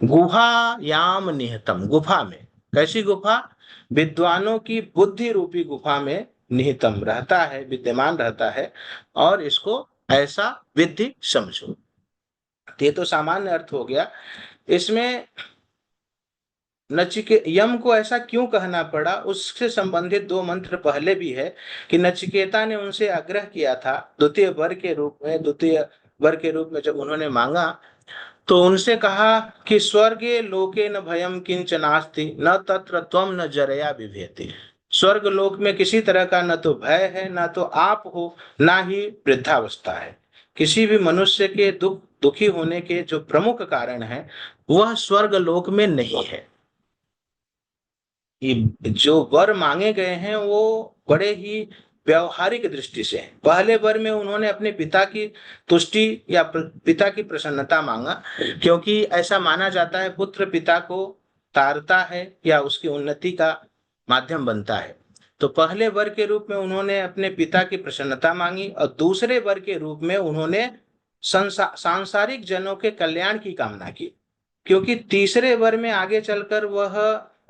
गुहायाम निहितम, गुफा में। कैसी गुफा? विद्वानों की बुद्धि रूपी गुफा में निहितम रहता है, विद्यमान रहता है। और इसको ऐसा विद्धि समझो। ये तो सामान्य अर्थ हो गया। इसमें नचिके यम को ऐसा क्यों कहना पड़ा, उससे संबंधित दो मंत्र पहले भी है कि नचिकेता ने उनसे आग्रह किया था द्वितीय वर के रूप में, द्वितीय वर के रूप में जब उन्होंने मांगा तो उनसे कहा कि स्वर्गे लोके न भयम किंच नास्ति न तत्र त्वम न जरया बिभेति। स्वर्ग लोक में किसी तरह का न तो भय है, न तो आप हो, ना ही वृद्धावस्था है। किसी भी मनुष्य के दुखी होने के जो प्रमुख कारण है वह स्वर्ग लोक में नहीं है। ये जो वर मांगे गए हैं वो बड़े ही व्यवहारिक दृष्टि से हैं। पहले वर में उन्होंने अपने पिता की तुष्टि या पिता की प्रसन्नता मांगा, क्योंकि ऐसा माना जाता है पुत्र पिता को तारता है या उसकी उन्नति का माध्यम बनता है। तो पहले वर के रूप में उन्होंने अपने पिता की प्रसन्नता मांगी, और दूसरे वर के रूप में उन्होंने सांसारिक जनों के कल्याण की कामना की। क्योंकि तीसरे वर में आगे चलकर वह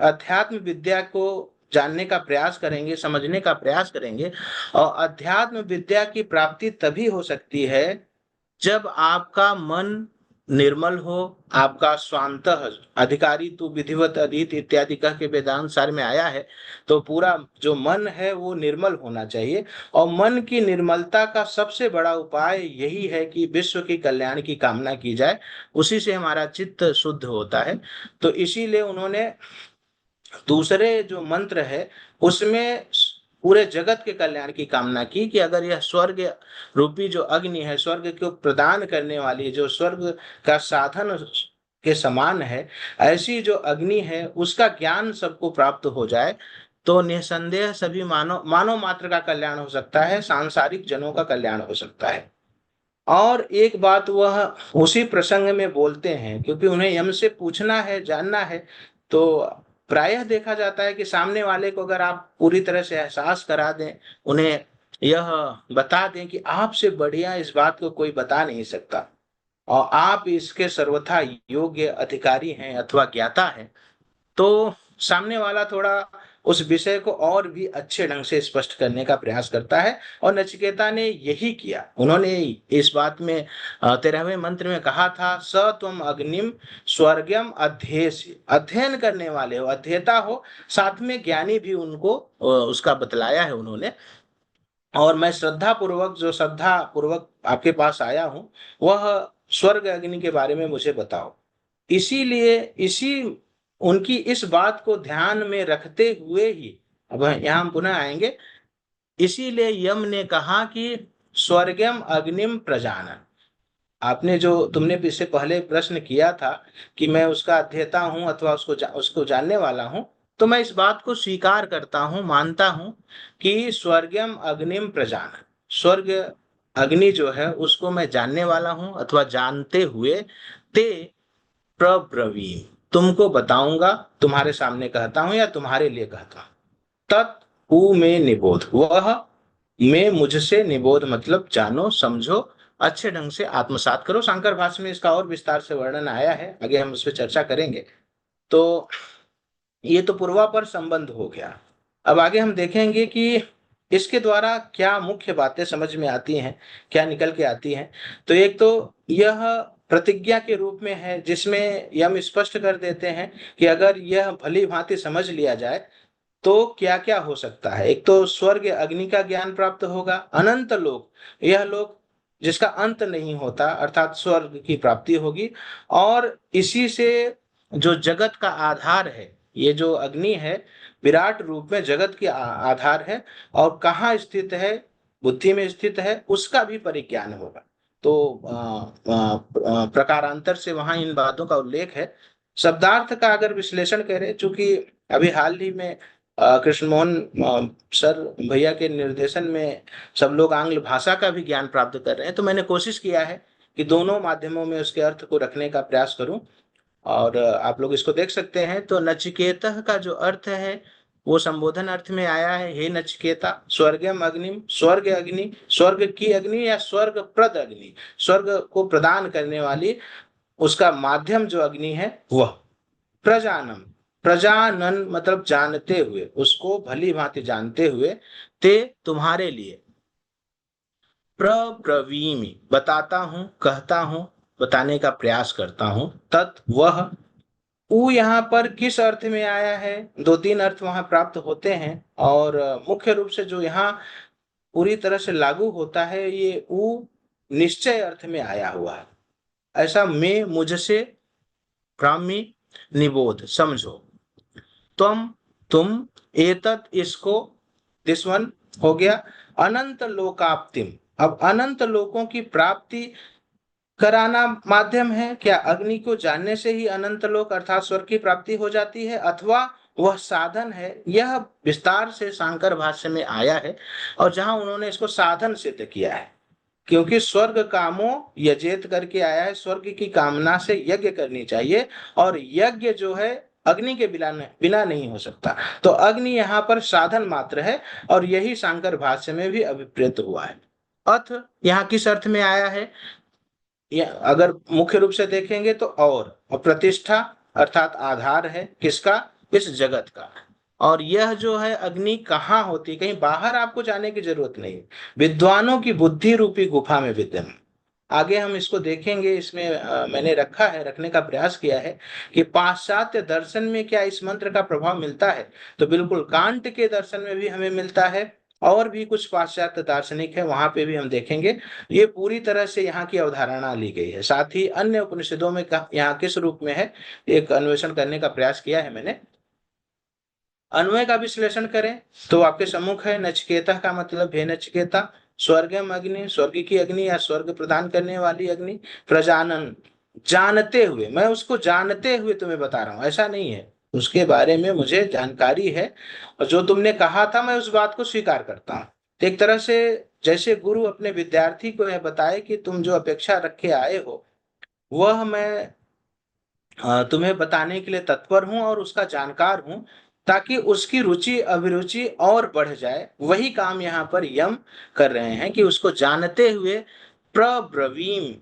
अध्यात्म विद्या को जानने का प्रयास करेंगे, समझने का प्रयास करेंगे। और अध्यात्म विद्या की प्राप्ति तभी हो सकती है जब आपका मन निर्मल हो, आपका स्वांत अधिकारी तू विधिवत अधीत इत्यादि कह के वेदांत सार में आया है। तो पूरा जो मन है वो निर्मल होना चाहिए। और मन की निर्मलता का सबसे बड़ा उपाय यही है कि विश्व की कल्याण की कामना की जाए, उसी से हमारा चित्त शुद्ध होता है। तो इसीलिए उन्होंने दूसरे जो मंत्र है उसमें पूरे जगत के कल्याण की कामना की कि अगर यह स्वर्ग रूपी जो अग्नि है, स्वर्ग को प्रदान करने वाली, जो स्वर्ग का साधन के समान है, ऐसी जो अग्नि है उसका ज्ञान सबको प्राप्त हो जाए तो निसंदेह सभी मानव मानव मात्र का कल्याण हो सकता है, सांसारिक जनों का कल्याण हो सकता है। और एक बात वह उसी प्रसंग में बोलते हैं, क्योंकि उन्हें यम से पूछना है, जानना है। तो प्रायः देखा जाता है कि सामने वाले को अगर आप पूरी तरह से एहसास करा दें, उन्हें यह बता दें कि आपसे बढ़िया इस बात को कोई बता नहीं सकता और आप इसके सर्वथा योग्य अधिकारी हैं अथवा ज्ञाता हैं, तो सामने वाला थोड़ा उस विषय को और भी अच्छे ढंग से स्पष्ट करने का प्रयास करता है। और नचिकेता ने यही किया। उन्होंने इस बात में 13वें मंत्र में कहा था, स त्वम अग्निम स्वर्गम अध्येसि, अध्ययन करने वाले हो, अध्येता हो, साथ में ज्ञानी भी उनको उसका बतलाया है उन्होंने। और मैं श्रद्धा पूर्वक आपके पास आया हूं, वह स्वर्ग अग्नि के बारे में मुझे बताओ। इसीलिए इसी उनकी इस बात को ध्यान में रखते हुए ही अब यहाँ हम पुनः आएंगे। इसीलिए यम ने कहा कि स्वर्गम अग्निम प्रजानन। आपने जो तुमने इससे पहले प्रश्न किया था कि मैं उसका अध्येता हूं अथवा उसको जानने वाला हूं, तो मैं इस बात को स्वीकार करता हूं, मानता हूं कि स्वर्गम अग्निम प्रजानन, स्वर्ग अग्नि जो है उसको मैं जानने वाला हूं अथवा जानते हुए ते प्रब्रवीम, तुमको बताऊंगा, तुम्हारे सामने कहता हूं या तुम्हारे लिए कहता हूं। तत् उ में निबोध, वह में मुझसे निबोध मतलब जानो, समझो, अच्छे ढंग से आत्मसात करो। शंकर भाष्य में इसका और विस्तार से वर्णन आया है, आगे हम उस पर चर्चा करेंगे। तो ये तो पूर्वापर संबंध हो गया। अब आगे हम देखेंगे कि इसके द्वारा क्या मुख्य बातें समझ में आती हैं, क्या निकल के आती हैं। तो एक तो यह प्रतिज्ञा के रूप में है, जिसमें यम स्पष्ट कर देते हैं कि अगर यह भली भांति समझ लिया जाए तो क्या क्या हो सकता है। एक तो स्वर्ग अग्नि का ज्ञान प्राप्त होगा, अनंत लोक, यह लोक जिसका अंत नहीं होता, अर्थात स्वर्ग की प्राप्ति होगी। और इसी से जो जगत का आधार है, ये जो अग्नि है विराट रूप में जगत की आधार है, और कहाँ स्थित है, बुद्धि में स्थित है, उसका भी परिज्ञान होगा। तो प्रकारांतर से वहां इन बातों का उल्लेख है। शब्दार्थ का अगर विश्लेषण करें, चूंकि अभी हाल ही में कृष्ण मोहन सर भैया के निर्देशन में सब लोग आंग्ल भाषा का भी ज्ञान प्राप्त कर रहे हैं, तो मैंने कोशिश किया है कि दोनों माध्यमों में उसके अर्थ को रखने का प्रयास करूं। और आप लोग इसको देख सकते हैं। तो नचिकेता का जो अर्थ है वो संबोधन अर्थ में आया है, हे नचिकेता, स्वर्गम अग्निम, स्वर्ग अग्नि, स्वर्ग की अग्नि या स्वर्ग प्रद अग्नि, स्वर्ग को प्रदान करने वाली उसका माध्यम जो अग्नि है वह। प्रजानम, प्रजानन मतलब जानते हुए, उसको भली भांति जानते हुए, ते तुम्हारे लिए, प्रब्रवीमि बताता हूं, कहता हूं, बताने का प्रयास करता हूं, तत् वह। ऊ यहाँ पर किस अर्थ में आया है? दो तीन अर्थ वहां प्राप्त होते हैं, और मुख्य रूप से जो यहाँ पूरी तरह से लागू होता है, ये ऊ निश्चय अर्थ में आया हुआ है। ऐसा मैं मुझसे ब्राह्मी निबोध समझो, तुम, तुम, एतत इसको, दिस वन हो गया, अनंत लोकाप्तिम। अब अनंत लोकों की प्राप्ति कराना माध्यम है। क्या अग्नि को जानने से ही अनंत लोक अर्थात स्वर्ग की प्राप्ति हो जाती है, अथवा वह साधन है? यह विस्तार से शांकर भाष्य में आया है, और जहां उन्होंने इसको साधन सिद्ध किया है, क्योंकि स्वर्ग कामो यजेत करके आया है, स्वर्ग की कामना से यज्ञ करनी चाहिए, और यज्ञ जो है अग्नि के बिना नहीं हो सकता। तो अग्नि यहाँ पर साधन मात्र है, और यही शांकर भाष्य में भी अभिप्रेत हुआ है। अथ यहाँ किस अर्थ में आया है? अगर मुख्य रूप से देखेंगे तो और प्रतिष्ठा अर्थात आधार है किसका? इस जगत का। और यह जो है अग्नि कहाँ होती? कहीं बाहर आपको जाने की जरूरत नहीं, विद्वानों की बुद्धि रूपी गुफा में विद्यमान। आगे हम इसको देखेंगे, इसमें मैंने रखने का प्रयास किया है कि पाश्चात्य दर्शन में क्या इस मंत्र का प्रभाव मिलता है, तो बिल्कुल कांट के दर्शन में भी हमें मिलता है, और भी कुछ पाश्चात्य दार्शनिक है वहां पे भी हम देखेंगे। ये पूरी तरह से यहाँ की अवधारणा ली गई है। साथ ही अन्य उपनिषदों में यहाँ किस रूप में है, एक अन्वेषण करने का प्रयास किया है मैंने। अन्वय का विश्लेषण करें तो आपके सम्मुख है, नचिकेता का मतलब हे नचिकेता, स्वर्गम अग्नि, स्वर्ग की अग्नि या स्वर्ग प्रदान करने वाली अग्नि, प्रजानन जानते हुए, मैं उसको जानते हुए तुम्हें बता रहा हूं, ऐसा नहीं है, उसके बारे में मुझे जानकारी है, और जो तुमने कहा था मैं उस बात को स्वीकार करता हूं। तो एक तरह से जैसे गुरु अपने विद्यार्थी को यह बताए कि तुम जो अपेक्षा रखे आए हो वह मैं तुम्हें बताने के लिए तत्पर हूं और उसका जानकार हूं, ताकि उसकी रुचि अभिरुचि और बढ़ जाए। वही काम यहाँ पर यम कर रहे हैं कि उसको जानते हुए प्रब्रवीम,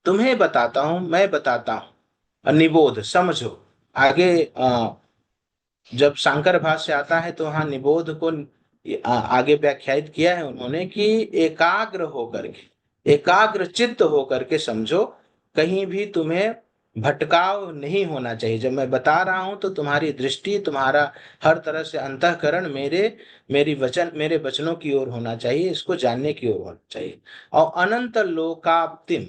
तुम्हें बताता हूं, मैं बताता हूं, निबोध समझो। आगे जब शंकर भाष्य आता है तो वहां निबोध को आगे व्याख्यायित किया है उन्होंने कि एकाग्र होकर के, एकाग्र चित्त होकर के समझो, कहीं भी तुम्हें भटकाव नहीं होना चाहिए। जब मैं बता रहा हूं तो तुम्हारी दृष्टि, तुम्हारा हर तरह से अंतःकरण मेरे वचनों की ओर होना चाहिए, इसको जानने की ओर होना चाहिए। और अनंत लोकाप्तिम,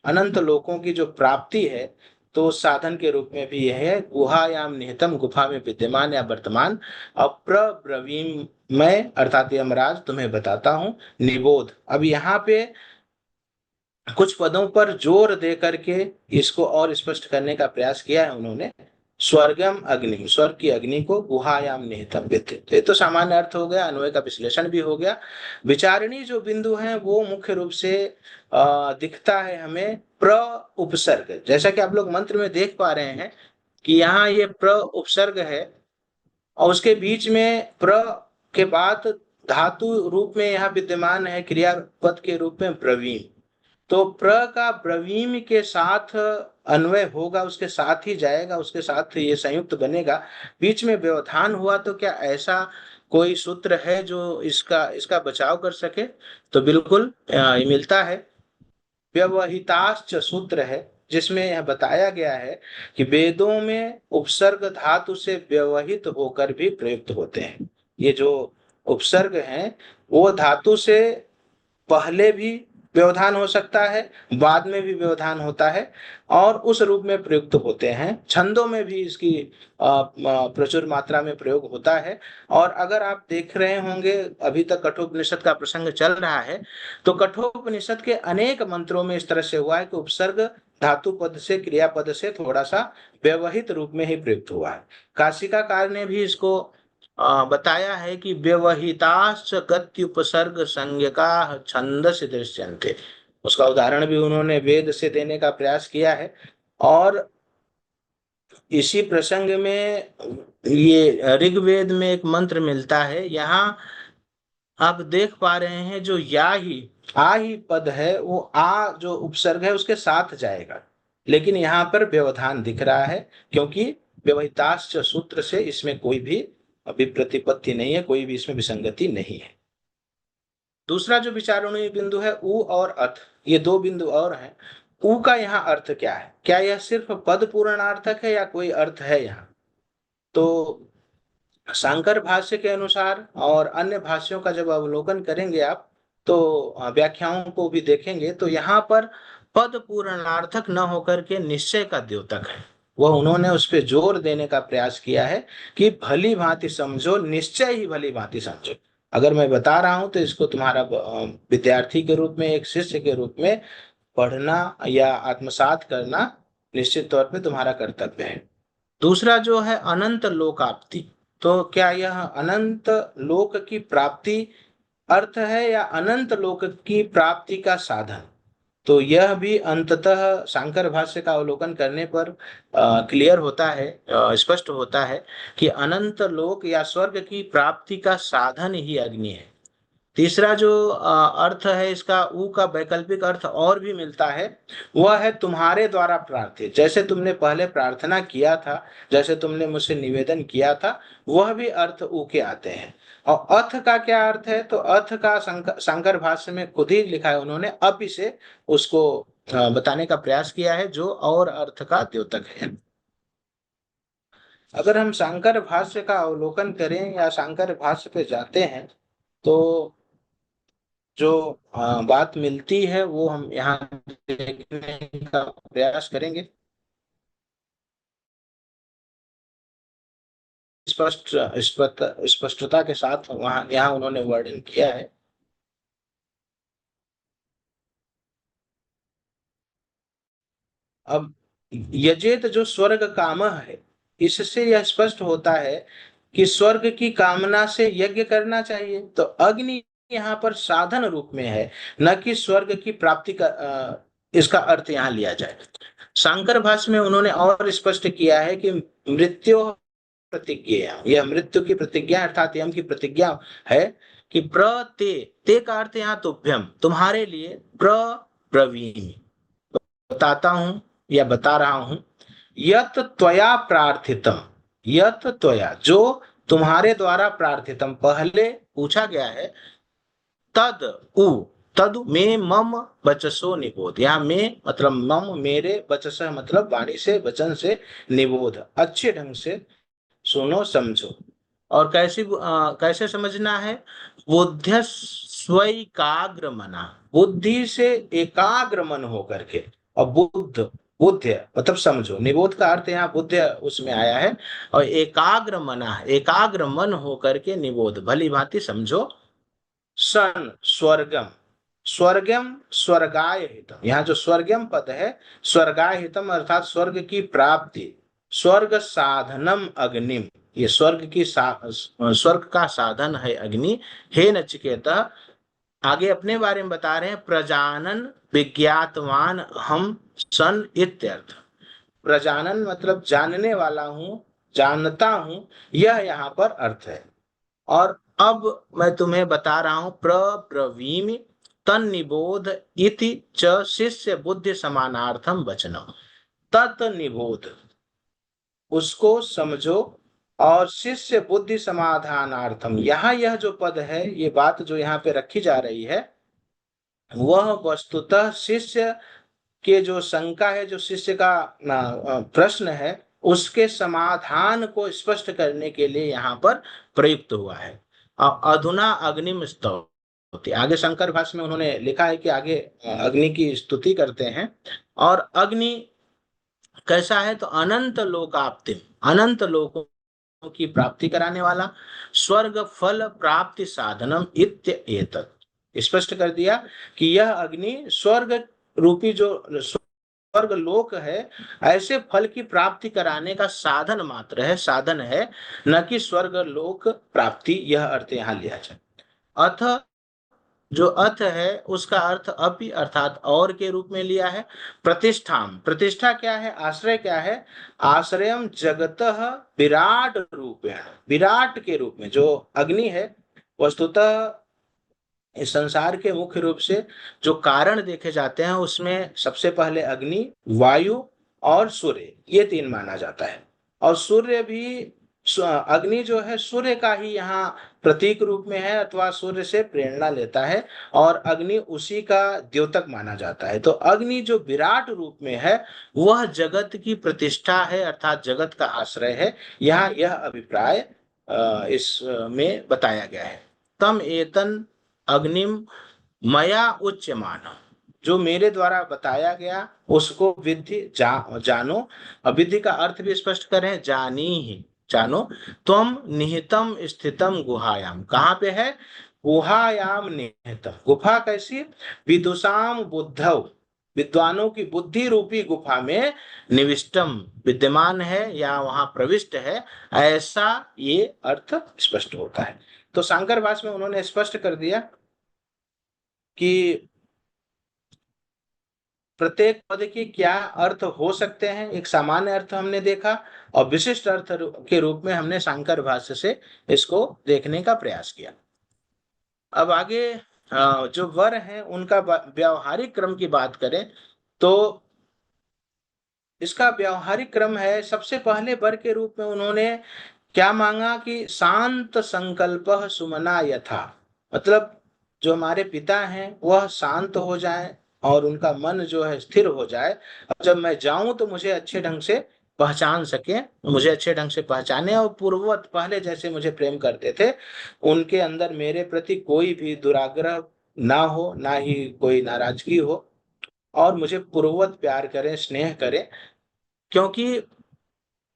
अनंत लोकों की जो प्राप्ति है, तो साधन के रूप में भी यह है, गुहायाम निहितम, गुफा में विद्यमान या वर्तमान। अप्रब्रवीम, मैं अर्थात यमराज तुम्हें बताता हूं, निबोध। अब यहाँ पे कुछ पदों पर जोर दे करके इसको और स्पष्ट करने का प्रयास किया है उन्होंने। स्वर्गम अग्नि, स्वर्ग की अग्नि को गुहायाम निहितम विद्यते, ये तो सामान्य अर्थ हो गया, अन्वय का विश्लेषण भी हो गया। विचारणी जो बिंदु है वो मुख्य रूप से दिखता है हमें प्र उपसर्ग, जैसा कि आप लोग मंत्र में देख पा रहे हैं कि यहाँ ये प्र उपसर्ग है, और उसके बीच में प्र के बाद धातु रूप में यहाँ विद्यमान है क्रियापद के रूप में ब्रवीम। तो प्र का ब्रवीम के साथ अन्वय होगा, उसके साथ ही जाएगा, उसके साथ ये संयुक्त बनेगा। बीच में व्यवधान हुआ तो क्या ऐसा कोई सूत्र है जो इसका इसका बचाव कर सके? तो बिल्कुल ये मिलता है, व्यवहिताश्च सूत्र है, जिसमें यह बताया गया है कि वेदों में उपसर्ग धातु से व्यवहित होकर भी प्रयुक्त होते हैं। ये जो उपसर्ग हैं वो धातु से पहले भी व्यवधान हो सकता है, बाद में भी व्यवधान होता है, और उस रूप में प्रयुक्त होते हैं। छंदों में भी इसकी प्रचुर मात्रा में प्रयोग होता है। और अगर आप देख रहे होंगे, अभी तक कठोपनिषद का प्रसंग चल रहा है, तो कठोपनिषद के अनेक मंत्रों में इस तरह से हुआ है कि उपसर्ग धातु पद से, क्रियापद से थोड़ा सा व्यवहित रूप में ही प्रयुक्त हुआ है। काशिकाकार ने भी इसको बताया है कि व्यवहिताश्च गत्युपसर्ग संज्ञका छंदस दृश्यन्ते। उसका उदाहरण भी उन्होंने वेद से देने का प्रयास किया है। और इसी प्रसंग में ये ऋग्वेद में एक मंत्र मिलता है, यहाँ आप देख पा रहे हैं, जो या ही आ ही पद है, वो आ जो उपसर्ग है उसके साथ जाएगा। लेकिन यहाँ पर व्यवधान दिख रहा है, क्योंकि व्यवहिताश्च सूत्र से इसमें कोई भी विप्रतिपत्ति नहीं है, कोई भी इसमें विसंगति नहीं है। दूसरा जो विचारणीय बिंदु है उ और अथ, ये दो बिंदु और हैं। उ का यहाँ अर्थ क्या है? क्या यह सिर्फ पद पूर्णार्थक है या कोई अर्थ है यहाँ? तो शांकर भाष्य के अनुसार और अन्य भाष्यों का जब अवलोकन करेंगे आप, तो व्याख्याओं को भी देखेंगे, तो यहाँ पर पद पूर्णार्थक न होकर के निश्चय का द्योतक है। वह उन्होंने उस पर जोर देने का प्रयास किया है कि भली भांति समझो, निश्चय ही भली भांति समझो। अगर मैं बता रहा हूं तो इसको तुम्हारा विद्यार्थी के रूप में, एक शिष्य के रूप में पढ़ना या आत्मसात करना निश्चित तौर पे तुम्हारा कर्तव्य है। दूसरा जो है अनंत लोकाप्ति, तो क्या यह अनंत लोक की प्राप्ति अर्थ है या अनंत लोक की प्राप्ति का साधन? तो यह भी अंततः शांकर भाष्य का अवलोकन करने पर क्लियर होता है, स्पष्ट होता है कि अनंत लोक या स्वर्ग की प्राप्ति का साधन ही अग्नि है। तीसरा जो अर्थ है इसका, ऊ का वैकल्पिक अर्थ और भी मिलता है, वह है तुम्हारे द्वारा प्रार्थित। जैसे तुमने पहले प्रार्थना किया था, जैसे तुमने मुझसे निवेदन किया था, वह भी अर्थ ऊ के आते हैं। और अथ का क्या अर्थ है? तो अथ का शंकर भाष्य में खुद ही लिखा है उन्होंने, अब इसे उसको बताने का प्रयास किया है, जो और अर्थ का द्योतक है। अगर हम शंकर भाष्य का अवलोकन करें या शंकर भाष्य पे जाते हैं, तो जो बात मिलती है वो हम यहाँ देखने का प्रयास करेंगे। स्पष्टता के साथ वहां यहाँ उन्होंने वर्णन किया है। अब यजेत जो स्वर्ग काम है, इससे यह स्पष्ट होता है कि स्वर्ग की कामना से यज्ञ करना चाहिए। तो अग्नि यहाँ पर साधन रूप में है, न कि स्वर्ग की प्राप्ति का इसका अर्थ यहाँ लिया जाए। शंकर भाष्य में उन्होंने और स्पष्ट किया है कि मृत्यु प्रतिज्ञा, यह मृत्यु की प्रतिज्ञा अर्थात यम की प्रतिज्ञा है कि प्रते, ते का अर्थ यहाँ तुभ्यम, तुम्हारे लिए, प्रब्रवीमि, बताता हूं या बता रहा हूं, यत त्वया प्रार्थितम, यत त्वया, जो तुम्हारे द्वारा प्रार्थितम, पहले पूछा गया है, तद उ, तद में मम वचसो निबोध, यहाँ में मतलब मम मेरे, वचस मतलब वाणी से, वचन से, निबोध अच्छे ढंग से सुनो समझो। और कैसे समझना है? बुद्ध स्वैकाग्र मना, बुद्धि से एकाग्र मन होकर के। और बुद्ध, बुद्ध मतलब समझो, निबोध का अर्थ यहाँ बुद्ध उसमें आया है, और एकाग्र मना, एकाग्र मन होकर के निबोध, भली भांति समझो। सन स्वर्गम, स्वर्गम स्वर्गाय हितम, यहाँ जो स्वर्गम पद है, स्वर्गाय हितम अर्थात स्वर्ग की प्राप्ति, स्वर्ग साधनम अग्निम, ये स्वर्ग का साधन है अग्नि। हे नचिकेता, आगे अपने बारे में बता रहे हैं, प्रजानन विज्ञातवान हम सन इत्यर्थ। प्रजानन मतलब जानने वाला हूं, जानता हूं, यह यहाँ पर अर्थ है। और अब मैं तुम्हें बता रहा हूं, प्रब्रवीमि तन निबोध इति च शिष्य बुद्धि समानार्थम वचनम, तत् निबोध, उसको समझो, और शिष्य बुद्धि समाधानार्थम, यहाँ यह जो पद है, ये बात जो यहाँ पे रखी जा रही है, वह वस्तुतः शिष्य के जो शंका है, जो शिष्य का प्रश्न है, उसके समाधान को स्पष्ट करने के लिए यहाँ पर प्रयुक्त हुआ है। अधुना अग्निम स्तौति, आगे शंकर भाष्य में उन्होंने लिखा है कि आगे अग्नि की स्तुति करते हैं। और अग्नि कैसा है? तो अनंत लोकाप्तिम, अनंत लोकों की प्राप्ति कराने वाला, स्वर्ग फल प्राप्ति साधनम इत्येतत्, स्पष्ट कर दिया कि यह अग्नि स्वर्ग रूपी जो स्वर्ग लोक है, ऐसे फल की प्राप्ति कराने का साधन मात्र है, साधन है, न कि स्वर्ग लोक प्राप्ति, यह अर्थ यहाँ लिया जाए। अथ जो अर्थ है उसका अर्थ अपि अर्थात और के रूप में लिया है। प्रतिष्ठाम, प्रतिष्ठा क्या है? आश्रय क्या है? आश्रयम जगतः विराट रूपेण, विराट के रूप में जो अग्नि है, वस्तुतः इस संसार के मुख्य रूप से जो कारण देखे जाते हैं उसमें सबसे पहले अग्नि, वायु और सूर्य, ये तीन माना जाता है। और सूर्य भी, अग्नि जो है सूर्य का ही यहाँ प्रतीक रूप में है, अथवा सूर्य से प्रेरणा लेता है, और अग्नि उसी का द्योतक माना जाता है। तो अग्नि जो विराट रूप में है वह जगत की प्रतिष्ठा है, अर्थात जगत का आश्रय है। यहाँ यह अभिप्राय इस में बताया गया है। तम एतन अग्निम मया उच्यमान, जो मेरे द्वारा बताया गया उसको विद्धि, जानो। अब विद्धि का अर्थ भी स्पष्ट करें, जानी ही, जानो। तुम निहितम स्थितम गुहायाम, कहाँ पे है? गुहायाम निहितम। गुफा कैसी? विदुषाम बुद्धौ, विद्वानों की बुद्धि रूपी गुफा में निविष्टम, विद्यमान है या वहां प्रविष्ट है, ऐसा ये अर्थ स्पष्ट होता है। तो शांकर भाष्य में उन्होंने स्पष्ट कर दिया कि प्रत्येक पद के क्या अर्थ हो सकते हैं। एक सामान्य अर्थ हमने देखा, और विशिष्ट अर्थ के रूप में हमने शांकर भाष्य से इसको देखने का प्रयास किया। अब आगे जो वर हैं उनका व्यावहारिक क्रम की बात करें तो इसका व्यावहारिक क्रम है, सबसे पहले वर के रूप में उन्होंने क्या मांगा कि शांत संकल्प सुमना यथा, मतलब जो हमारे पिता हैं वह शांत हो जाए और उनका मन जो है स्थिर हो जाए। अब जब मैं जाऊं तो मुझे अच्छे ढंग से पहचान सके, मुझे अच्छे ढंग से पहचाने, और पूर्ववत पहले जैसे मुझे प्रेम करते थे उनके अंदर मेरे प्रति कोई भी दुराग्रह ना हो, ना ही कोई नाराजगी हो, और मुझे पूर्ववत प्यार करें, स्नेह करें। क्योंकि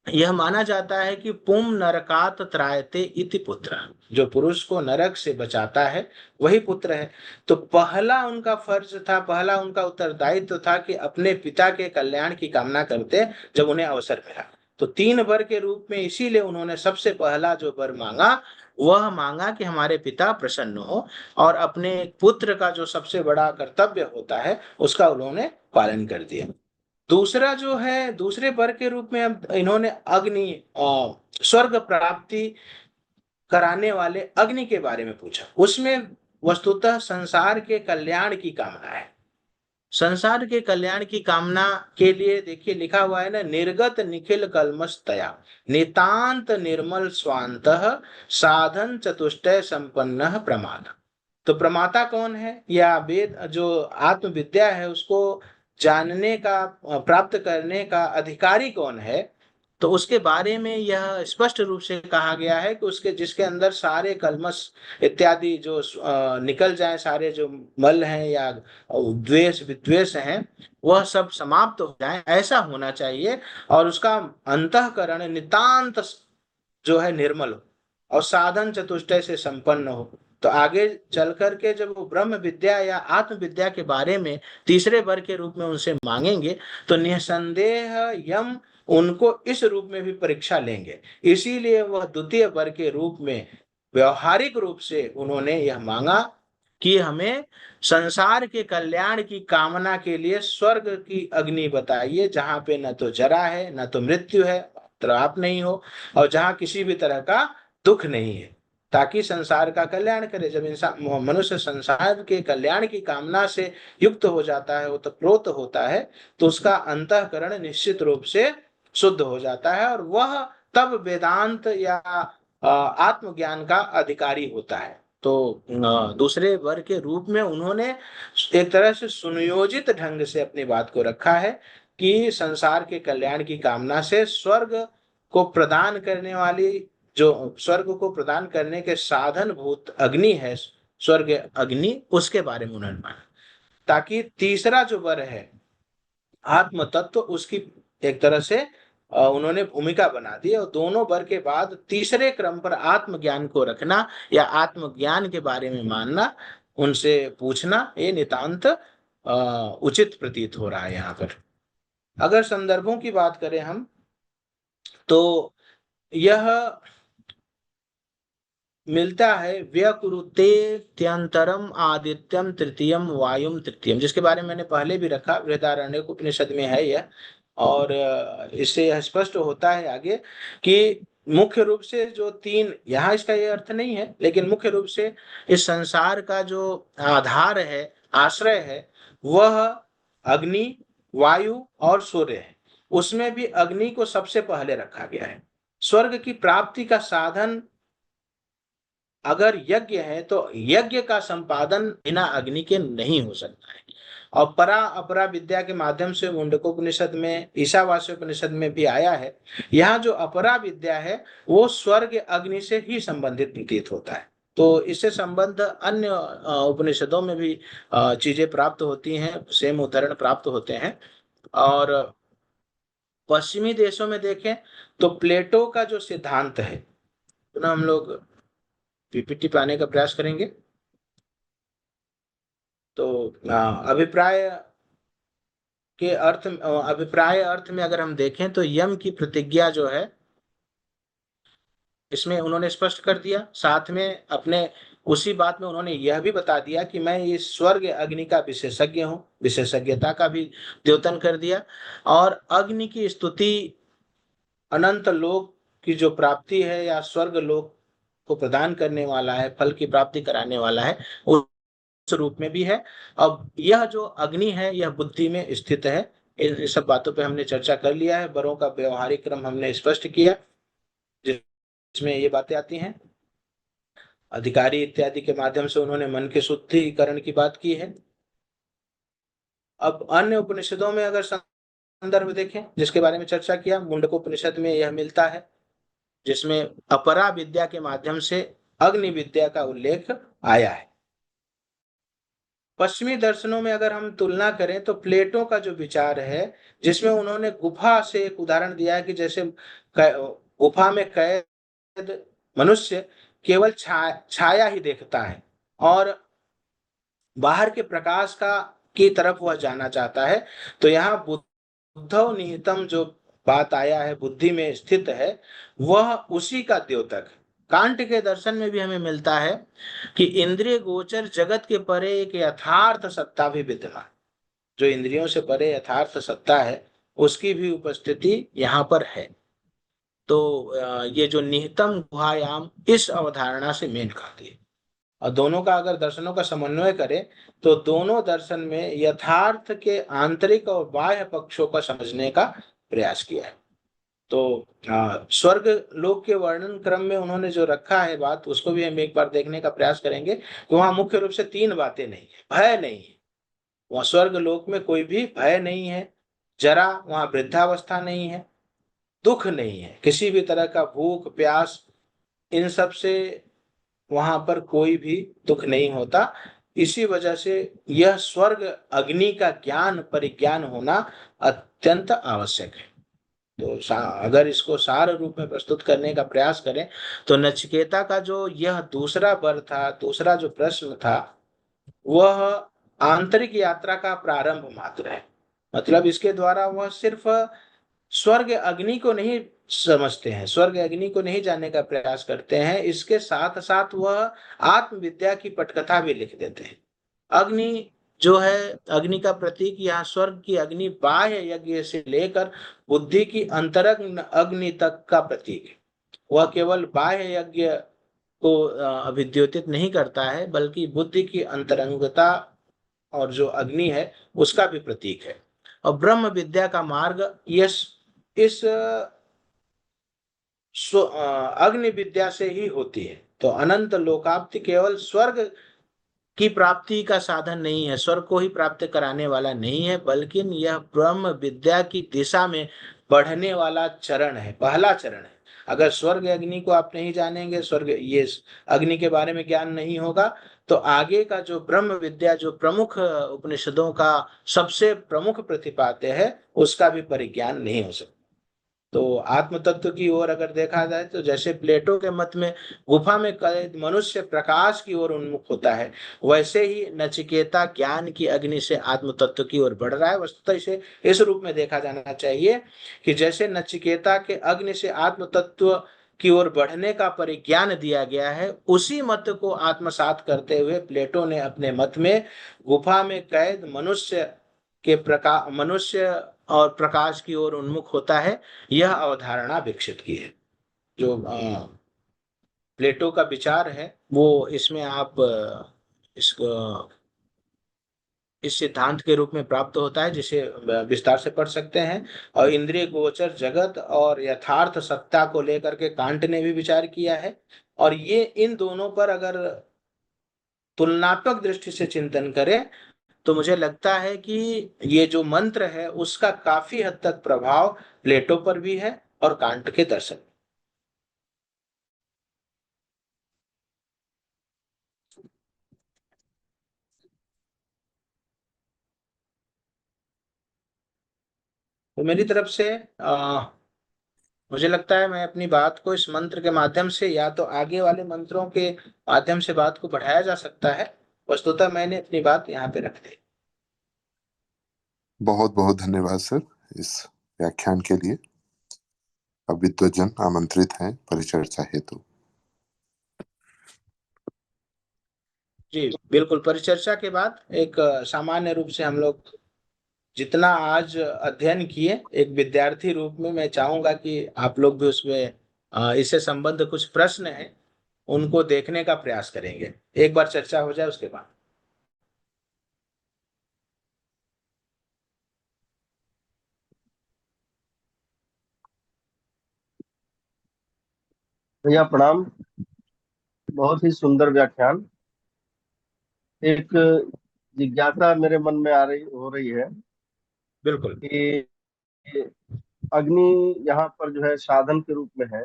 यह माना जाता है कि पुम नरकात त्रायते इति पुत्र, जो पुरुष को नरक से बचाता है वही पुत्र है। तो पहला उनका फर्ज था, पहला उनका उत्तरदायित्व था कि अपने पिता के कल्याण की कामना करते जब उन्हें अवसर मिला। तो तीन वर के रूप में इसीलिए उन्होंने सबसे पहला जो वर मांगा वह मांगा कि हमारे पिता प्रसन्न हो, और अपने पुत्र का जो सबसे बड़ा कर्तव्य होता है उसका उन्होंने पालन कर दिया। दूसरा जो है, दूसरे वर के रूप में अब इन्होंने अग्नि, स्वर्ग प्राप्ति कराने वाले अग्नि के बारे में पूछा। उसमें वस्तुतः संसार के कल्याण की कामना है। संसार के कल्याण की कामना के लिए देखिए लिखा हुआ है ना, निर्गत निखिल कलमस्तया नितांत निर्मल स्वांत साधन चतुष्टय संपन्न प्रमाद। तो प्रमाता कौन है, या वेद जो आत्मविद्या है उसको जानने का, प्राप्त करने का अधिकारी कौन है, तो उसके बारे में यह स्पष्ट रूप से कहा गया है कि उसके, जिसके अंदर सारे कलमश इत्यादि जो निकल जाए, सारे जो मल हैं या द्वेष विद्वेष हैं वह सब समाप्त हो जाए, ऐसा होना चाहिए। और उसका अंतःकरण नितांत जो है निर्मल हो, और साधन चतुष्टय से संपन्न हो। तो आगे चल करके जब वो ब्रह्म विद्या या आत्म विद्या के बारे में तीसरे वर्ग के रूप में उनसे मांगेंगे तो निसंदेह यम उनको इस रूप में भी परीक्षा लेंगे। इसीलिए वह द्वितीय वर्ग के रूप में व्यवहारिक रूप से उन्होंने यह मांगा कि हमें संसार के कल्याण की कामना के लिए स्वर्ग की अग्नि बताइए, जहां पे न तो जरा है, न तो मृत्यु है, त्राप नहीं हो, और जहां किसी भी तरह का दुख नहीं है, ताकि संसार का कल्याण करे। जब इंसान, मनुष्य संसार के कल्याण की कामना से युक्त हो जाता है, वो तो प्रोत होता है, तो उसका अंतःकरण निश्चित रूप से शुद्ध हो जाता है, और वह तब वेदांत या आत्मज्ञान का अधिकारी होता है। तो दूसरे वर्ग के रूप में उन्होंने एक तरह से सुनियोजित ढंग से अपनी बात को रखा है कि संसार के कल्याण की कामना से स्वर्ग को प्रदान करने वाली, जो स्वर्ग को प्रदान करने के साधन भूत अग्नि है, स्वर्ग अग्नि, उसके बारे में उन्होंने माना, ताकि तीसरा जो वर है आत्म तत्व, उसकी एक तरह से उन्होंने भूमिका बना दी। और दोनों वर के बाद तीसरे क्रम पर आत्मज्ञान को रखना या आत्मज्ञान के बारे में मानना, उनसे पूछना, ये नितांत उचित प्रतीत हो रहा है यहाँ पर। अगर संदर्भों की बात करें हम तो यह मिलता है व्यकुरुते त्यंतरम आदित्यम तृतीयम वायुम तृतीयम, जिसके बारे में मैंने पहले भी रखा, बृहदारण्यक उपनिषद में है यह। और इससे यह स्पष्ट होता है आगे कि मुख्य रूप से जो तीन, यहाँ इसका ये अर्थ नहीं है, लेकिन मुख्य रूप से इस संसार का जो आधार है, आश्रय है, वह अग्नि, वायु और सूर्य है। उसमें भी अग्नि को सबसे पहले रखा गया है। स्वर्ग की प्राप्ति का साधन अगर यज्ञ है तो यज्ञ का संपादन बिना अग्नि के नहीं हो सकता है। और परा अपरा विद्या के माध्यम से मुंडकोपनिषद में, ईशावास्योपनिषद में भी आया है। यहाँ जो अपरा विद्या है वो स्वर्ग अग्नि से ही संबंधित प्रतीत होता है। तो इससे संबंध अन्य उपनिषदों में भी चीजें प्राप्त होती हैं, सेम उदाहरण प्राप्त होते हैं। और पश्चिमी देशों में देखें तो प्लेटो का जो सिद्धांत है, तो ना हम लोग पीपीटी पाने का प्रयास करेंगे। तो अभिप्राय अभिप्राय अर्थ में अगर हम देखें तो यम की प्रतिज्ञा जो है, इसमें उन्होंने स्पष्ट कर दिया। साथ में अपने उसी बात में उन्होंने यह भी बता दिया कि मैं इस स्वर्ग अग्नि का विशेषज्ञ हूं, विशेषज्ञता का भी द्योतन कर दिया। और अग्नि की स्तुति अनंत लोक की जो प्राप्ति है या स्वर्ग लोक को प्रदान करने वाला है, फल की प्राप्ति कराने वाला है, उस रूप में भी है। अब यह जो अग्नि है यह बुद्धि में स्थित है। इन सब बातों पे हमने चर्चा कर लिया है। बरों का व्यवहारिक क्रम हमने स्पष्ट किया, जिसमें ये बातें आती हैं। अधिकारी इत्यादि के माध्यम से उन्होंने मन के शुद्धिकरण की बात की है। अब अन्य उपनिषदों में अगर संदर्भ देखें जिसके बारे में चर्चा किया, मुंडकोपनिषद में यह मिलता है, जिसमें अपरा विद्या के माध्यम से अग्नि विद्या का उल्लेख आया है। पश्चिमी दर्शनों में अगर हम तुलना करें तो प्लेटो का जो विचार है, जिसमें उन्होंने गुफा से एक उदाहरण दिया है कि जैसे गुफा में कैद मनुष्य केवल छाया ही देखता है और बाहर के प्रकाश का की तरफ वह जाना चाहता है। तो यहाँ बुद्धौ निहितम जो बात आया है, बुद्धि में स्थित है, वह उसी का द्योतक। कांट के दर्शन में भी हमें मिलता है कि इंद्रिय गोचर जगत के परे एक यथार्थ सत्ता भी विद्यमान, जो इंद्रियों से परे यथार्थ सत्ता है उसकी भी उपस्थिति यहाँ पर है। तो ये जो निहितम गुहायाम इस अवधारणा से मेल खाती है। और दोनों का अगर दर्शनों का समन्वय करें तो दोनों दर्शन में यथार्थ के आंतरिक और बाह्य पक्षों का समझने का प्रयास किया है। तो स्वर्ग लोक के वर्णन क्रम में उन्होंने जो रखा है बात, उसको भी हम एक बार देखने का प्रयास करेंगे। तो वहां मुख्य रूप से तीन बातें नहीं है। भय नहीं है, वहां स्वर्ग लोक में कोई भी भय नहीं है। जरा, वहां वृद्धावस्था नहीं है। दुख नहीं है, किसी भी तरह का भूख प्यास, इन सब से वहां पर कोई भी दुख नहीं होता। इसी वजह से यह स्वर्ग अग्नि का ज्ञान परिज्ञान होना अत्यंत आवश्यक है। तो अगर इसको सार रूप में प्रस्तुत करने का प्रयास करें तो नचिकेता का जो यह दूसरा वर था, दूसरा जो प्रश्न था, वह आंतरिक यात्रा का प्रारंभ मात्र है। मतलब इसके द्वारा वह सिर्फ स्वर्ग अग्नि को नहीं समझते हैं, स्वर्ग अग्नि को नहीं जानने का प्रयास करते हैं, इसके साथ साथ वह आत्मविद्या की पटकथा भी लिख देते हैं। अग्नि जो है, अग्नि का प्रतीक यहाँ स्वर्ग की अग्नि बाह्य यज्ञ से लेकर बुद्धि की अंतरंग अग्नि तक का प्रतीक है। वह केवल बाह्य यज्ञ को अभिद्योतित नहीं करता है, बल्कि बुद्धि की अंतरंगता और जो अग्नि है उसका भी प्रतीक है। और ब्रह्म विद्या का मार्ग इस अग्नि विद्या से ही होती है। तो अनंत लोकाप्ति केवल स्वर्ग की प्राप्ति का साधन नहीं है, स्वर्ग को ही प्राप्त कराने वाला नहीं है, बल्कि यह ब्रह्म विद्या की दिशा में बढ़ने वाला चरण है, पहला चरण है। अगर स्वर्ग अग्नि को आप नहीं जानेंगे, स्वर्ग ये अग्नि के बारे में ज्ञान नहीं होगा, तो आगे का जो ब्रह्म विद्या, जो प्रमुख उपनिषदों का सबसे प्रमुख प्रतिपाद्य है, उसका भी परिज्ञान नहीं हो सकता। तो आत्म तत्व की ओर अगर देखा जाए तो जैसे प्लेटो के मत में गुफा में कैद मनुष्य प्रकाश की ओर उन्मुख होता है, वैसे ही नचिकेता ज्ञान की अग्नि से आत्म तत्व की ओर बढ़ रहा है। वस्तुतः इसे इस रूप में देखा जाना चाहिए कि जैसे नचिकेता के अग्नि से आत्म तत्व की ओर बढ़ने का परिज्ञान दिया गया है, उसी मत को आत्मसात करते हुए प्लेटो ने अपने मत में गुफा में कैद मनुष्य और प्रकाश की ओर उन्मुख होता है, यह अवधारणा विकसित की है। जो प्लेटो का विचार है वो इसमें आप इसको इस सिद्धांत के रूप में प्राप्त होता है, जिसे विस्तार से पढ़ सकते हैं। और इंद्रिय गोचर जगत और यथार्थ सत्ता को लेकर के कांट ने भी विचार किया है। और ये इन दोनों पर अगर तुलनात्मक दृष्टि से चिंतन करें तो मुझे लगता है कि ये जो मंत्र है उसका काफी हद तक प्रभाव प्लेटो पर भी है और कांट के दर्शन। तो मेरी तरफ से मुझे लगता है मैं अपनी बात को इस मंत्र के माध्यम से या तो आगे वाले मंत्रों के माध्यम से बात को बढ़ाया जा सकता है। वस्तुतः मैंने अपनी बात यहाँ पे रख दी। बहुत बहुत धन्यवाद सर इस व्याख्यान के लिए। अब विद्वजन आमंत्रित हैं परिचर्चा हेतु। जी बिल्कुल। परिचर्चा के बाद एक सामान्य रूप से हम लोग जितना आज अध्ययन किए, एक विद्यार्थी रूप में मैं चाहूंगा कि आप लोग भी उसमें इससे संबंध कुछ प्रश्न हैं उनको देखने का प्रयास करेंगे। एक बार चर्चा हो जाए उसके बाद। भैया प्रणाम। बहुत ही सुंदर व्याख्यान। एक जिज्ञासा मेरे मन में हो रही है बिल्कुल। कि अग्नि यहाँ पर जो है साधन के रूप में है,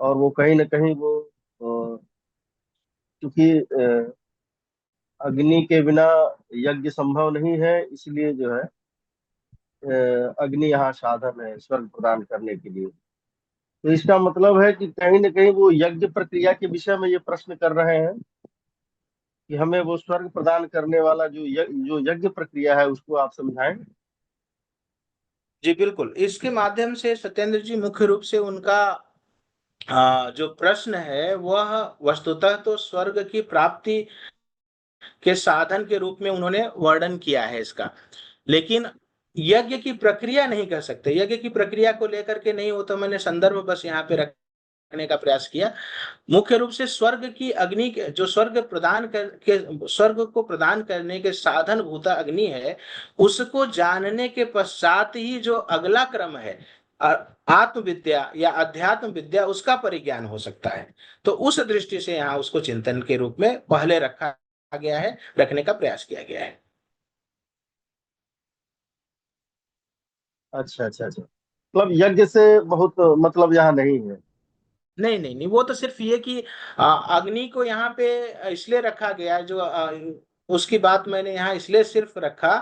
और वो कहीं ना कहीं वो क्योंकि अग्नि के बिना यज्ञ संभव नहीं है, इसलिए जो है अग्नि यहाँ साधन है स्वर्ग प्रदान करने के लिए। तो इसका मतलब है कि कहीं ना कहीं वो यज्ञ प्रक्रिया के विषय में ये प्रश्न कर रहे हैं कि हमें वो स्वर्ग प्रदान करने वाला जो यज्ञ प्रक्रिया है उसको आप समझाएं। जी बिल्कुल। इसके माध्यम से सत्येंद्र जी मुख्य रूप से उनका जो प्रश्न है वह वस्तुतः तो स्वर्ग की प्राप्ति के साधन के रूप में उन्होंने वर्णन किया है इसका। लेकिन यज्ञ की प्रक्रिया नहीं कर सकते। यज्ञ की प्रक्रिया को लेकर के नहीं, वो तो मैंने संदर्भ बस यहाँ पे रखने का प्रयास किया। मुख्य रूप से स्वर्ग की अग्नि जो स्वर्ग को प्रदान करने के साधन भूता अग्नि है, उसको जानने के पश्चात ही जो अगला क्रम है आत्मविद्या या अध्यात्म विद्या, उसका परिज्ञान हो सकता है। तो उस दृष्टि से यहाँ उसको चिंतन के रूप में पहले रखा गया है, रखने का प्रयास किया गया है। अच्छा अच्छा अच्छा, मतलब यज्ञ से बहुत मतलब यहाँ नहीं है। नहीं नहीं नहीं, वो तो सिर्फ ये कि अग्नि को यहाँ पे इसलिए रखा गया जो उसकी बात मैंने यहाँ इसलिए सिर्फ रखा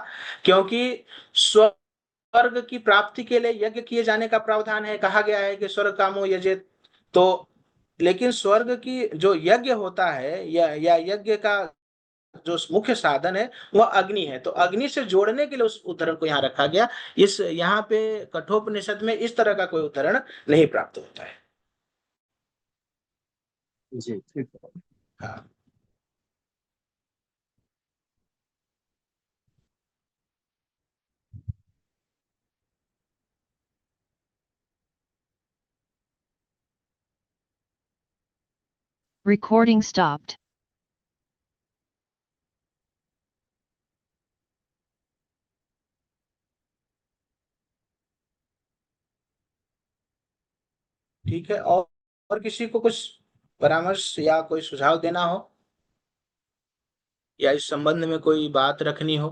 क्योंकि स्वर्ग की प्राप्ति के लिए यज्ञ किए जाने का प्रावधान है। कहा गया है कि स्वर्ग कामो यजेत। तो लेकिन स्वर्ग की जो यज्ञ होता है या यज्ञ का जो मुख्य साधन है वह अग्नि है। तो अग्नि से जोड़ने के लिए उस उदाहरण को यहाँ रखा गया। इस यहाँ पे कठोपनिषद में इस तरह का कोई उदाहरण नहीं प्राप्त होता है। जी ठीक है। हाँ। Recording stopped. ठीक है। और किसी को कुछ परामर्श या कोई सुझाव देना हो या इस संबंध में कोई बात रखनी हो?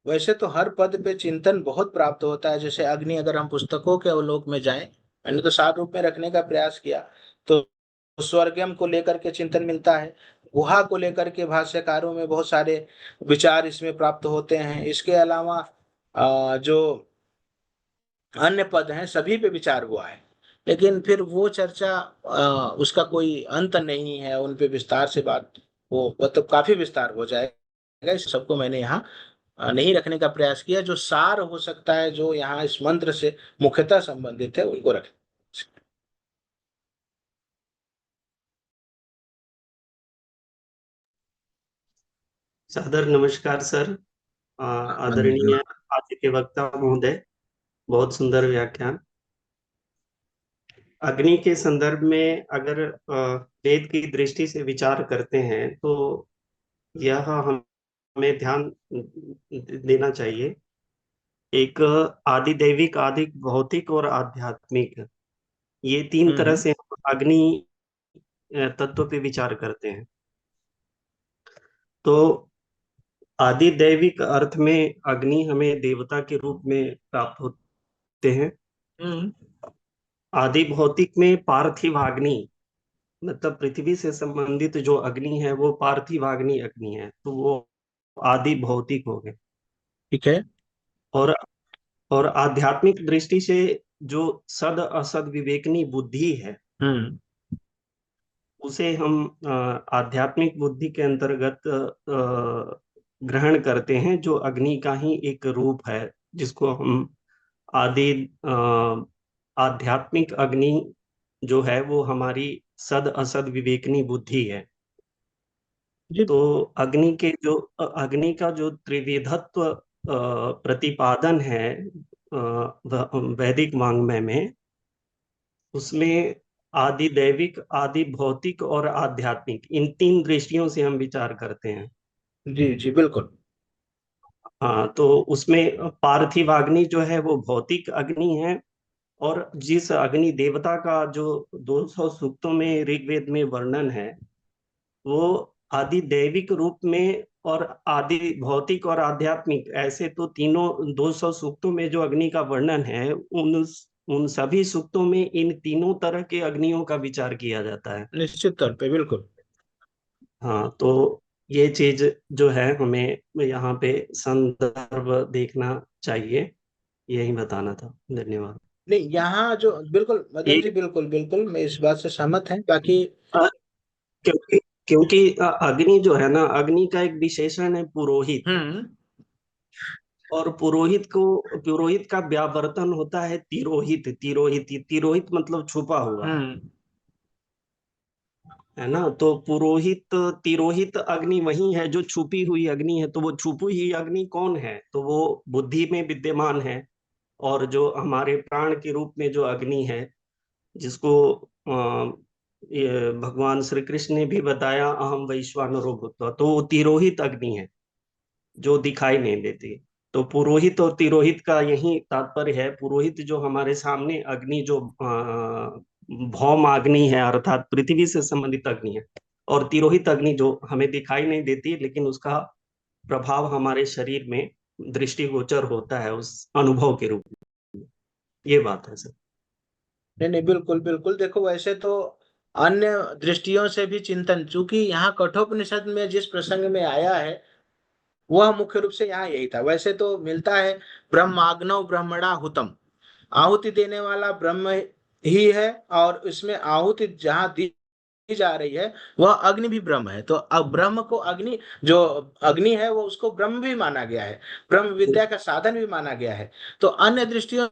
वैसे तो हर पद पे चिंतन बहुत प्राप्त होता है। जैसे अग्नि, अगर हम पुस्तकों के अवलोक में जाएं, मैंने तो सार रूप में रखने का प्रयास किया, तो स्वर्गम को लेकर के चिंतन मिलता है। गुहा को लेकर के भाष्यकारों में बहुत सारे विचार इसमें प्राप्त होते हैं। इसके अलावा जो अन्य पद हैं सभी पे विचार हुआ है। लेकिन फिर वो चर्चा उसका कोई अंत नहीं है, उन पे विस्तार से बात वो मतलब काफी विस्तार हो जाएगा। इस सबको मैंने यहाँ नहीं रखने का प्रयास किया। जो सार हो सकता है, जो यहाँ इस मंत्र से मुख्यतः संबंधित है, उनको रख। सादर नमस्कार सर। आदरणीय आदित्य वक्ता महोदय, बहुत सुंदर व्याख्यान। अग्नि के संदर्भ में अगर वेद की दृष्टि से विचार करते हैं तो यह हमें ध्यान देना चाहिए। एक आदि दैविक, आदि भौतिक और आध्यात्मिक, ये तीन तरह से हम अग्नि तत्व पे विचार करते हैं। तो आदि दैविक अर्थ में अग्नि हमें देवता के रूप में प्राप्त होते हैं। आदि भौतिक में पार्थिवाग्नि, मतलब पृथ्वी से संबंधित जो अग्नि है वो पार्थिवाग्नि अग्नि है, तो वो आदि भौतिक हो गए। ठीक है। और और आध्यात्मिक दृष्टि से जो सद असद विवेकनी बुद्धि है, उसे हम आध्यात्मिक बुद्धि के अंतर्गत ग्रहण करते हैं, जो अग्नि का ही एक रूप है, जिसको हम आदि आध्यात्मिक अग्नि जो है वो हमारी सद असद विवेकनी बुद्धि है। तो अग्नि का जो त्रिविधत्व प्रतिपादन है वैदिक वाङ्मय में, उसमें आदि दैविक, आदि भौतिक और आध्यात्मिक, इन तीन दृष्टियों से हम विचार करते हैं। जी जी बिल्कुल। हाँ, तो उसमें पार्थिव अग्नि जो है वो भौतिक अग्नि है, और जिस अग्नि देवता का जो 200 सूक्तों में ऋग्वेद में वर्णन है, वो आदि दैविक रूप में और आदि भौतिक और आध्यात्मिक, ऐसे तो तीनों 200 सूक्तों में जो अग्नि का वर्णन है, उन सभी सूक्तों में इन तीनों तरह के अग्नियों का विचार किया जाता है। निश्चित तौर पे बिल्कुल। हाँ, तो ये चीज जो है हमें यहाँ पे संदर्भ देखना चाहिए, यही बताना था। धन्यवाद। नहीं, यहाँ जो बिल्कुल मदन जी, एक बिल्कुल बिल्कुल मैं इस बात से सहमत है। बाकी क्योंकि क्योंकि अग्नि जो है ना, अग्नि का एक विशेषण है पुरोहित, और पुरोहित का व्यावर्तन होता है तिरोहित। तिरोहित मतलब छुपा हुआ, है ना। तो पुरोहित, तिरोहित अग्नि वही है जो छुपी हुई अग्नि है। तो वो छुपी हुई अग्नि कौन है? तो वो बुद्धि में विद्यमान है, और जो हमारे प्राण के रूप में जो अग्नि है, जिसको ये भगवान श्री कृष्ण ने भी बताया, अहम वैश्वानरो भूत्वा, तो वो तिरोहित अग्नि है जो दिखाई नहीं देती। तो पुरोहित और तिरोहित का यही तात्पर्य है। पुरोहित जो हमारे सामने अग्नि, जो भौम अग्नि है, अर्थात पृथ्वी से संबंधित अग्नि है, और तिरोहित अग्नि जो हमें दिखाई नहीं देती, लेकिन उसका प्रभाव हमारे शरीर में दृष्टिगोचर होता है उस अनुभव के रूप में। ये बात है सर। नहीं नहीं बिल्कुल बिल्कुल। देखो, वैसे तो अन्य दृष्टियों से भी चिंतन, चूंकि यहाँ कठोपनिषद में जिस प्रसंग में आया है वह मुख्य रूप से यहाँ यही था। वैसे तो मिलता है ब्रह्माग्नौ ब्रह्मणा हुतम, आहुति देने वाला ब्रह्म ही है, और इसमें आहुति जहाँ दी जा रही है वह अग्नि भी ब्रह्म है। तो अब ब्रह्म को अग्नि, जो अग्नि है वो उसको ब्रह्म भी माना गया है, ब्रह्म विद्या का साधन भी माना गया है। तो अन्य दृष्टियों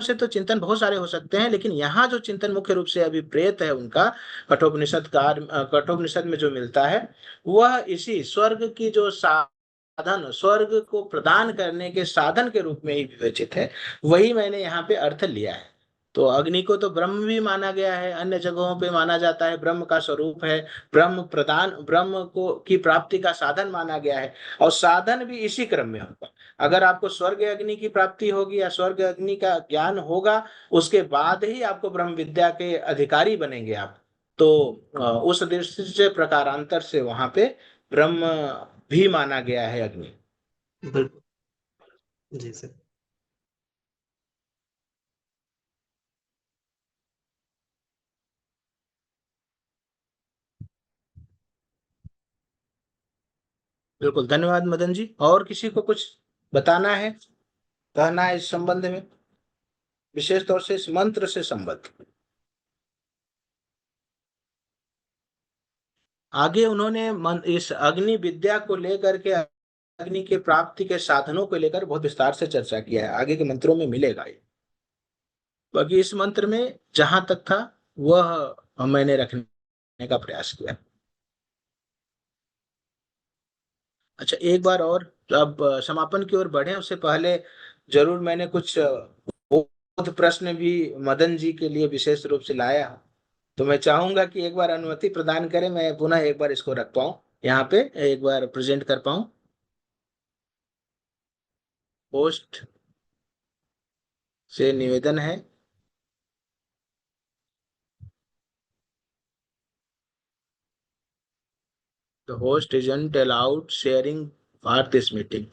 से तो चिंतन बहुत सारे हो सकते हैं, लेकिन यहाँ जो चिंतन मुख्य रूप से अभिप्रेत है उनका कठोपनिषद में जो मिलता है, वह इसी स्वर्ग की जो साधन, स्वर्ग को प्रदान करने के साधन के रूप में ही विवेचित है। वही मैंने यहाँ पे अर्थ लिया है। तो अग्नि को तो ब्रह्म भी माना गया है, अन्य जगहों पे माना जाता है ब्रह्म का स्वरूप है, ब्रह्म प्रदान, ब्रह्म को की प्राप्ति का साधन माना गया है। और साधन भी इसी क्रम में होगा। अगर आपको स्वर्ग अग्नि की प्राप्ति होगी या स्वर्ग अग्नि का ज्ञान होगा, उसके बाद ही आपको ब्रह्म विद्या के अधिकारी बनेंगे आप। तो उस दृष्टि से प्रकारांतर से वहां पे ब्रह्म भी माना गया है अग्नि। बिल्कुल जी सर। बिल्कुल, धन्यवाद मदन जी। और किसी को कुछ बताना है, कहना है इस संबंध में, विशेष तौर से इस मंत्र से संबद्ध? आगे उन्होंने इस अग्नि विद्या को लेकर के, अग्नि के प्राप्ति के साधनों को लेकर बहुत विस्तार से चर्चा किया है। आगे के मंत्रों में मिलेगा ये। बाकी इस मंत्र में जहां तक था वह मैंने रखने का प्रयास किया। अच्छा, एक बार और, अब समापन की ओर बढ़े उससे पहले जरूर मैंने कुछ बोध प्रश्न भी मदन जी के लिए विशेष रूप से लाया हूं। तो मैं चाहूंगा कि एक बार अनुमति प्रदान करें, मैं पुनः एक बार इसको रख पाऊं, यहाँ पे एक बार प्रेजेंट कर पाऊं। होस्ट से निवेदन है, the host isn't allowed sharing for this meeting.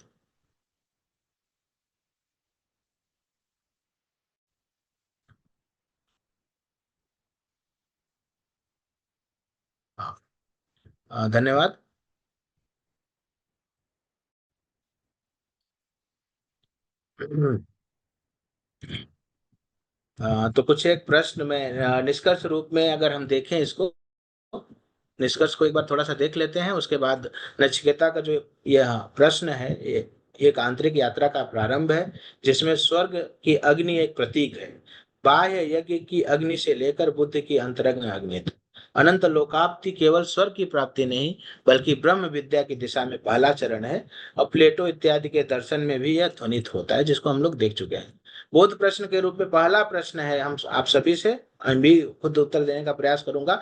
धन्यवाद। तो कुछ एक प्रश्न में निष्कर्ष रूप में अगर हम देखें इसको, निष्कर्ष को एक बार थोड़ा सा देख लेते हैं, उसके बाद नचिकेता का जो यह प्रश्न है, ये एक आंतरिक यात्रा का प्रारंभ है जिसमें स्वर्ग की अग्नि एक प्रतीक है। बाह्य यज्ञ की अग्नि से लेकर बुद्ध की अंतरंग अग्नि तक अनंत लोकाप्ति केवल स्वर्ग की प्राप्ति नहीं बल्कि ब्रह्म विद्या की दिशा में पहला चरण है। और प्लेटो इत्यादि के दर्शन में भी यह ध्वनित होता है, जिसको हम लोग देख चुके हैं। बोध प्रश्न के रूप में पहला प्रश्न है, हम आप सभी से, मैं भी खुद उत्तर देने का प्रयास करूंगा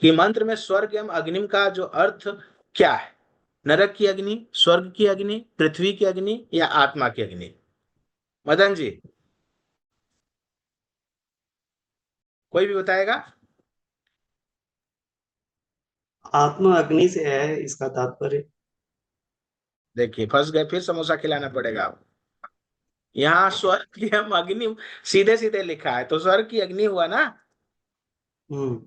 कि मंत्र में स्वर्ग एवं अग्नि का जो अर्थ क्या है। नरक की अग्नि, स्वर्ग की अग्नि, पृथ्वी की अग्नि या आत्मा की अग्नि? मदन जी, कोई भी बताएगा? आत्मा अग्नि से है इसका तात्पर्य। देखिए फंस गए, फिर समोसा खिलाना पड़ेगा आपको। यहाँ स्वर्ग की हम अग्नि सीधे सीधे लिखा है, तो स्वर्ग की अग्नि हुआ ना। हम्म।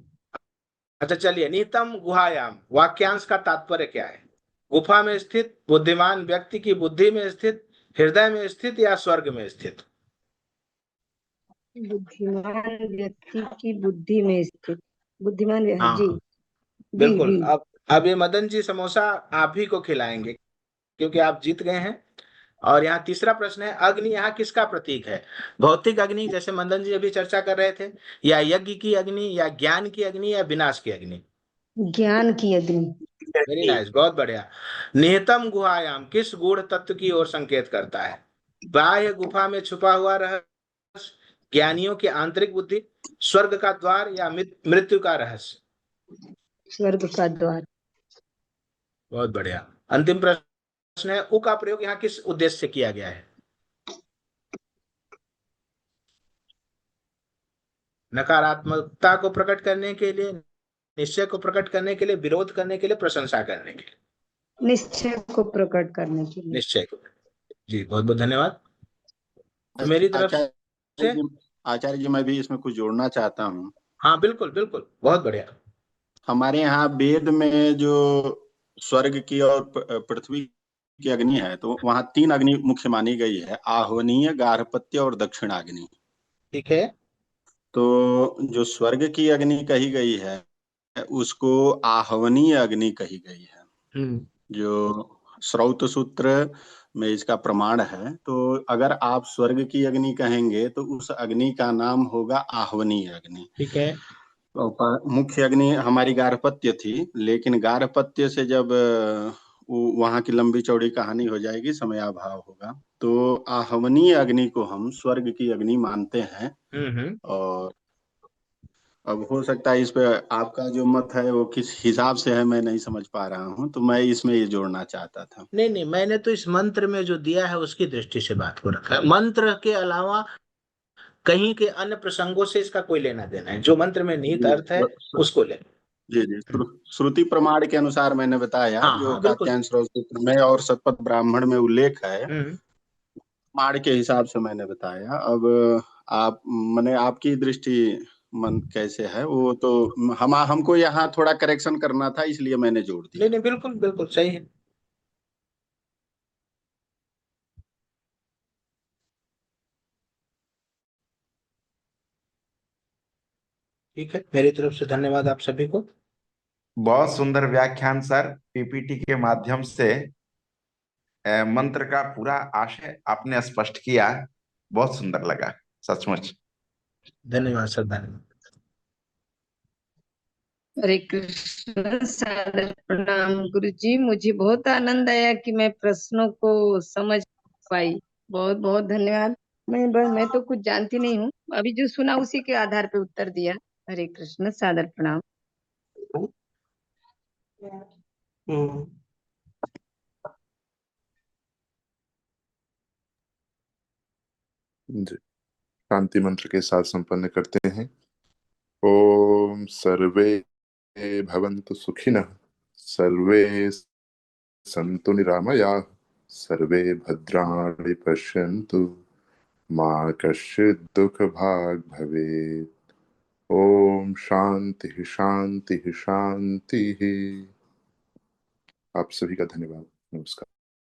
अच्छा चलिए, नितम गुहायाम वाक्यांश का तात्पर्य क्या है? गुफा में स्थित, बुद्धिमान व्यक्ति की बुद्धि में स्थित, हृदय में स्थित या स्वर्ग में स्थित? बुद्धिमान व्यक्ति की बुद्धि में स्थित। बुद्धिमान जी हाँ जी बिल्कुल। जी। अब ये मदन जी समोसा आप ही को खिलाएंगे क्योंकि आप जीत गए हैं। और यहाँ तीसरा प्रश्न है, अग्नि यहाँ किसका प्रतीक है? भौतिक अग्नि जैसे मदन जी अभी चर्चा कर रहे थे, या यज्ञ की अग्नि, या ज्ञान की अग्नि, या विनाश की अग्नि? ज्ञान की अग्नि। वेरी नाइस, बहुत बढ़िया। निहितम गुहायाम किस गूढ़ तत्व की ओर संकेत करता है? बाह्य गुफा में छुपा हुआ रहस्य, ज्ञानियों की आंतरिक बुद्धि, स्वर्ग का द्वार, या मृत्यु का रहस्य? स्वर्ग का द्वार। बहुत बढ़िया। अंतिम प्रश्न है, उ का प्रयोग यहाँ किस उद्देश्य से किया गया है? नकारात्मकता को प्रकट करने के लिए, निश्चय को प्रकट करने के लिए, विरोध करने के लिए, प्रशंसा करने के लिए? निश्चय को प्रकट करने के लिए। निश्चय को। जी बहुत बहुत धन्यवाद। तो मेरी तरफ से, आचार्य जी मैं भी इसमें कुछ जोड़ना चाहता हूँ। हाँ बिल्कुल बिल्कुल, बहुत बढ़िया। हमारे यहाँ वेद में जो स्वर्ग की और पृथ्वी की अग्नि है, तो वहाँ 3 अग्नि मुख्य मानी गई है, आहवनीय, गार्हपत्य और दक्षिणाग्नि। ठीक है। तो जो स्वर्ग की अग्नि कही गई है उसको आहवनीय अग्नि कही गई है, जो श्रौत सूत्र में इसका प्रमाण है। तो अगर आप स्वर्ग की अग्नि कहेंगे तो उस अग्नि का नाम होगा आहवनीय अग्नि। ठीक है। तो मुख्य अग्नि हमारी गार्हपत्य थी, लेकिन गार्हपत्य से जब वहां की लंबी चौड़ी कहानी हो जाएगी, समयाभाव होगा, तो आहवनीय अग्नि को हम स्वर्ग की अग्नि मानते हैं। और अब हो सकता है इस पे आपका जो मत है वो किस हिसाब से है मैं नहीं समझ पा रहा हूँ, तो मैं इसमें ये जोड़ना चाहता था। नहीं नहीं, मैंने तो इस मंत्र में जो दिया है उसकी दृष्टि से बात को रखा है। मंत्र के अलावा कहीं के अन्य प्रसंगों से इसका कोई लेना देना है, जो मंत्र में निहित अर्थ है उसको ले। जी जी, श्रुति प्रमाण के अनुसार मैंने बताया, हाँ जो हाँ बिल्कुल। कात्यायन सूत्र में और शतपथ ब्राह्मण में उल्लेख है, प्रमाण के हिसाब से मैंने बताया। अब आप मैंने आपकी दृष्टि मन कैसे है वो तो हमको यहाँ थोड़ा करेक्शन करना था, इसलिए मैंने जोड़ दिया। नहीं नहीं, बिल्कुल बिल्कुल सही है। ठीक है, मेरी तरफ से धन्यवाद आप सभी को। बहुत सुंदर व्याख्यान सर, पीपीटी के माध्यम से मंत्र का पूरा आशय आपने स्पष्ट किया, बहुत सुंदर लगा सचमुच। धन्यवाद सर, धन्यवाद। हरे कृष्ण, सादर प्रणाम गुरु जी। मुझे बहुत आनंद आया कि मैं प्रश्नों को समझ पाई। बहुत बहुत धन्यवाद। मैं तो कुछ जानती नहीं हूँ, अभी जो सुना उसी के आधार पे उत्तर दिया। हरे कृष्ण, सादर प्रणाम। हम्म। जी, शांति मंत्र के साथ संपन्न करते हैं। ओम सर्वे भवन्तु सुखिनः, सर्वे सन्तु निरामयाः, सर्वे भद्राणि पश्यन्तु, मा कश्चित् दुःखभाग् भवेत्। ओम शांति शांति शांति। आप सभी का धन्यवाद। नमस्कार।